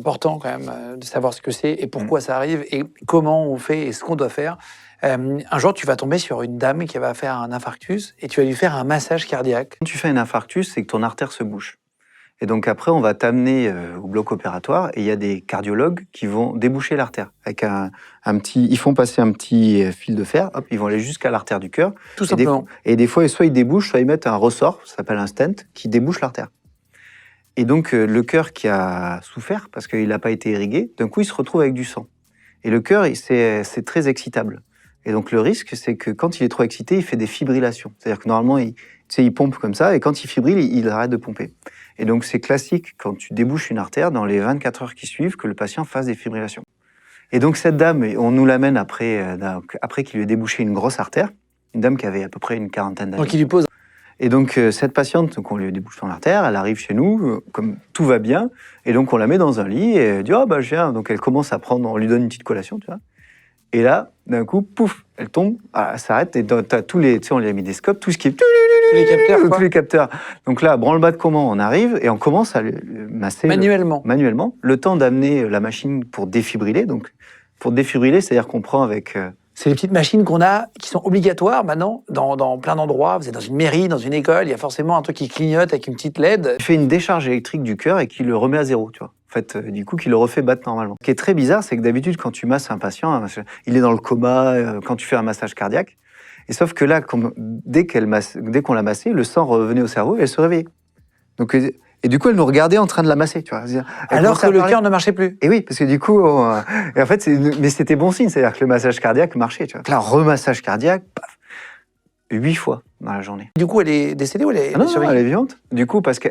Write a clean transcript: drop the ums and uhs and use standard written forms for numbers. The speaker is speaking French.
important quand même de savoir ce que c'est et pourquoi ça arrive et comment on fait et ce qu'on doit faire. Un jour, tu vas tomber sur une dame qui va faire un infarctus et tu vas lui faire un massage cardiaque. Quand tu fais un infarctus, c'est que ton artère se bouche. Et donc après, on va t'amener au bloc opératoire et il y a des cardiologues qui vont déboucher l'artère. Avec ils font passer un petit fil de fer, hop, ils vont aller jusqu'à l'artère du cœur. Tout simplement. Et des fois, soit ils débouchent, soit ils mettent un ressort, ça s'appelle un stent, qui débouche l'artère. Et donc le cœur qui a souffert, parce qu'il n'a pas été irrigué, d'un coup, il se retrouve avec du sang. Et le cœur, c'est très excitable. Et donc le risque, c'est que quand il est trop excité, il fait des fibrillations. C'est-à-dire que normalement, il pompe comme ça, et quand il fibrille, il arrête de pomper. Et donc c'est classique, quand tu débouches une artère, dans les 24 heures qui suivent, que le patient fasse des fibrillations. Et donc cette dame, on nous l'amène après qu'il lui ait débouché une grosse artère, une dame qui avait à peu près une quarantaine d'années. Donc il lui pose. Et donc cette patiente, donc on lui débouche son artère, elle arrive chez nous, comme tout va bien, et donc on la met dans un lit, et elle dit « Oh bah je viens », donc elle commence à prendre, on lui donne une petite collation, tu vois. Et là, d'un coup, pouf, elle tombe, elle s'arrête, et t'as tous les, tu sais, on lui a mis des scopes, tout ce qui est... Tous les capteurs, quoi. Tous les capteurs. Donc là, branle-bas de comment on arrive, et on commence à le masser... Manuellement. Manuellement. Le temps d'amener la machine pour défibriller. Donc, pour défibriller, c'est-à-dire qu'on prend avec... C'est les petites machines qu'on a, qui sont obligatoires maintenant, dans plein d'endroits. Vous êtes dans une mairie, dans une école, il y a forcément un truc qui clignote avec une petite LED. Il fait une décharge électrique du cœur et qui le remet à zéro, tu vois. En fait, du coup, qui le refait battre normalement. Ce qui est très bizarre, c'est que d'habitude, quand tu masses un patient, il est dans le coma, quand tu fais un massage cardiaque. Et sauf que là, dès qu'on l'a massé, le sang revenait au cerveau et elle se réveillait. Donc, et du coup, elle nous regardait en train de la masser, tu vois. Alors que le cœur ne marchait plus. Et oui, parce que du coup, et en fait, mais c'était bon signe, c'est-à-dire que le massage cardiaque marchait, tu vois. Là, remassage cardiaque, paf, 8 fois dans la journée. Du coup, elle est décédée ou elle est Ah non, elle est vivante. Du coup, parce que